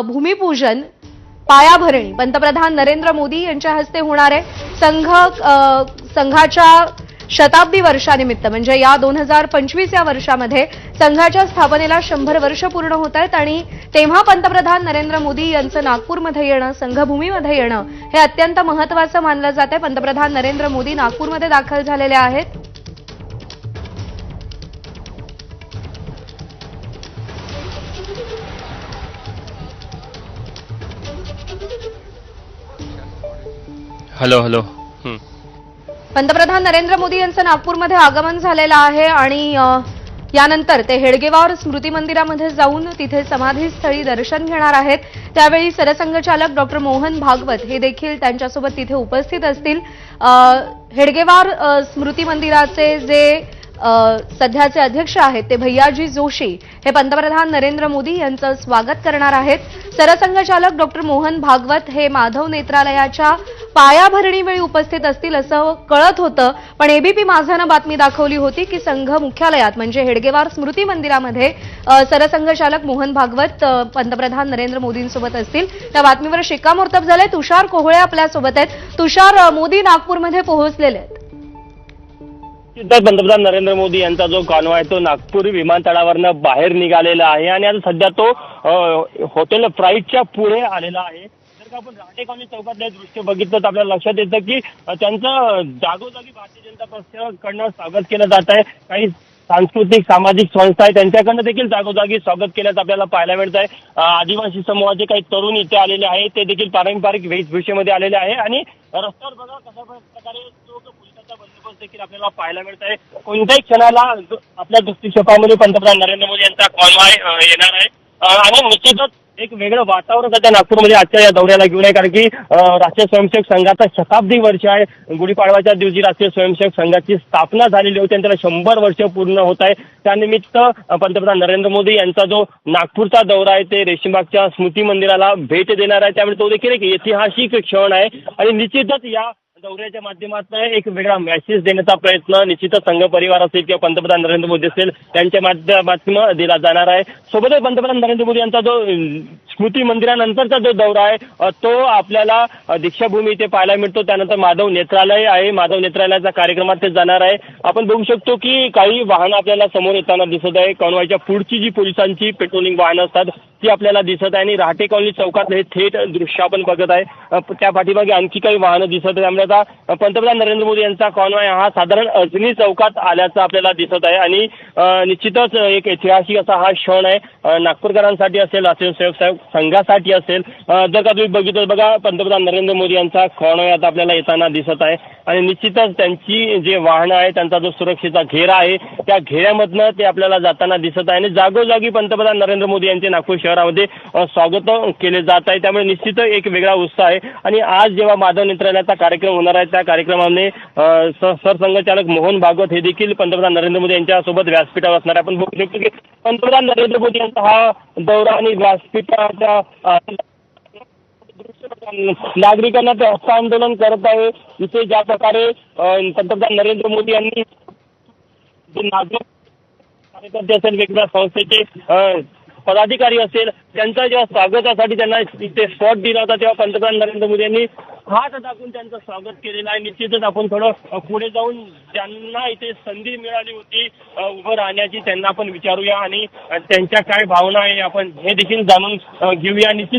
भूमिपूजन पायाभरणी पंतप्रधान नरेंद्र मोदी यांच्या हस्ते होणार आहे। संघाच्या शताब्दी वर्षानिमित्त म्हणजे या 2025 या वर्षामध्ये संघाच्या स्थापनेला 100 वर्ष पूर्ण होत आहेत आणि तेव्हा पंतप्रधान नरेंद्र मोदी यांचं नागपूरमध्ये येणं, संघभूमीमध्ये येणं हे अत्यंत महत्त्वाचं मानलं जाते। पंतप्रधान नरेंद्र मोदी नागपूरमध्ये दाखल झालेले आहेत। हॅलो हॅलो पंतप्रधान नरेंद्र मोदी यांचं नागपूरमध्ये आगमन झालेलं आहे आणि यानंतर ते हेडगेवार स्मृती मंदिरामध्ये जाऊन तिथे समाधीस्थळी दर्शन घेणार आहेत। त्यावेळी सरसंघचालक डॉक्टर मोहन भागवत हे देखील त्यांच्यासोबत तिथे उपस्थित असतील। हेडगेवार स्मृती मंदिराचे जे सध्याचे अध्यक्ष आहेत ते भैयाजी जोशी हे पंतप्रधान नरेंद्र मोदी यांचं स्वागत करणार आहेत। सरसंघचालक डॉक्टर मोहन भागवत हे माधव नेत्रालयाच्या पायाभरणीवेळी उपस्थित असतील असं कळत होतं, पण एबीपी माझानं बातमी दाखवली होती की संघ मुख्यालयात म्हणजे हेडगेवार स्मृती मंदिरामध्ये सरसंघचालक मोहन भागवत पंतप्रधान नरेंद्र मोदींसोबत असतील। त्या बातमीवर शिक्कामोर्तब झालंय। तुषार कोहळे आपल्यासोबत आहेत। तुषार, मोदी नागपूरमध्ये पोहोचलेले आहेत। पंतप्रधान नरेंद्र मोदी यांचा जो कॉन्वॉय आहे तो नागपूर विमानतळावरनं बाहेर निघालेला आहे आणि आता सध्या तो हॉटेल प्राईडच्या पुढे आलेला आहे। जर का आपण राहटे कॉलनी चौकातले दृश्य बघितलं तर आपल्याला लक्षात येतं की त्यांचं जागोजागी भारतीय जनता पक्षाकडनं स्वागत केलं जात आहे। काही सांस्कृतिक सामाजिक संस्था आहे त्यांच्याकडनं देखील जागोजागी स्वागत केल्याचं आपल्याला पाहायला मिळत आहे। आदिवासी समूहाचे काही तरुण इथे आलेले आहेत, ते देखील पारंपरिक वेशभूषेमध्ये आलेले आहे आणि रस्त्यावर बघा कशा प्रकारे पोलिसांचा बंदोबस्त देखील आपल्याला पाहायला मिळत आहे। कोणत्याही क्षणाला आपल्या दृष्टिक्षेपामध्ये पंतप्रधान नरेंद्र मोदी यांचा कॉन्वॉय येणार आहे आणि निश्चितच एक वेगळं वातावरण सध्या नागपूरमध्ये आजच्या या दौऱ्याला घेऊन आहे, कारण की राष्ट्रीय स्वयंसेवक संघाचा शताब्दी वर्ष आहे। गुढीपाडवाच्या दिवशी राष्ट्रीय स्वयंसेवक संघाची स्थापना झालेली होती आणि त्याला 100 वर्ष पूर्ण होत आहे। त्यानिमित्त पंतप्रधान नरेंद्र मोदी यांचा जो नागपूरचा दौरा आहे ते रेशीमबागच्या स्मृती मंदिराला भेट देणार आहे। त्यामुळे तो देखील एक ऐतिहासिक क्षण आहे आणि निश्चितच या दौऱ्याच्या माध्यमातून एक वेगळा मेसेज देण्याचा प्रयत्न निश्चितच संघ परिवार असेल किंवा पंतप्रधान नरेंद्र मोदी असेल त्यांच्या माध्यमातून दिला जाणार आहे। सोबतच पंतप्रधान नरेंद्र मोदी यांचा जो स्मृती मंदिरानंतरचा जो दौरा आहे तो आपल्याला दीक्षाभूमी इथे पाहायला मिळतो। त्यानंतर माधव नेत्रालय आहे, माधव नेत्रालयाच्या कार्यक्रमात ते जाणार आहे। आपण बघू शकतो की काही वाहनं आपल्याला समोर येताना दिसत आहे। कॉन्वॉयच्या पुढची जी पोलिसांची पेट्रोलिंग वाहनं असतात ती आपल्याला दिसत आहे आणि राहटे कॉलनी चौकात हे थेट दृश्य आपण बघत आहे। त्या पाठीमागे आणखी काही वाहनं दिसत आहे। त्यामुळे आता पंतप्रधान नरेंद्र मोदी यांचा कॉन्वॉय हा साधारण अजनी चौकात आल्याचं आपल्याला दिसत आहे आणि निश्चितच एक ऐतिहासिक असा हा क्षण आहे नागपूरकरांसाठी असेल, राष्ट्रीय स्वयंसेवक संघासाठी असेल। जर का तुम्ही बघितलं बघा पंतप्रधान नरेंद्र मोदी यांचा कॉन्वॉय आता आपल्याला येताना दिसत आहे आणि निश्चितच त्यांची जे वाहनं आहे त्यांचा जो सुरक्षेचा घेरा आहे त्या घेऱ्यामधनं ते आपल्याला जाताना दिसत आहे आणि जागोजागी पंतप्रधान नरेंद्र मोदी यांचे नागपूर शहरामध्ये स्वागत केले जात आहे। त्यामुळे निश्चित एक वेगळा उत्साह आहे आणि आज जेव्हा माधव नेत्रालयाचा कार्यक्रम होणार आहे त्या कार्यक्रमामध्ये सरसंघचालक मोहन भागवत हे देखील पंतप्रधान नरेंद्र मोदी यांच्यासोबत व्यासपीठावर असणार आहे। आपण बघू शकतो की पंतप्रधान नरेंद्र मोदी यांचा हा दौरा आणि व्यासपीठाच्या नागरिकांना ते हस्तांदोलन करत आहे। इथे ज्या प्रकारे पंतप्रधान नरेंद्र मोदी यांनी नागरिक कार्यकर्ते असेल, वेगवेगळ्या संस्थेचे पदाधिकारी असेल त्यांच्या जेव्हा स्वागतासाठी त्यांना इथे स्पॉट दिला होता तेव्हा पंतप्रधान नरेंद्र मोदी यांनी हात दाखवून त्यांचं स्वागत केलेलं आहे। निश्चितच आपण थोडं पुढे जाऊन ज्यांना इथे संधी मिळाली होती उभं राहण्याची त्यांना आपण विचारूया आणि त्यांच्या काय भावना आहे आपण हे देखील जाणून घेऊया। निश्चित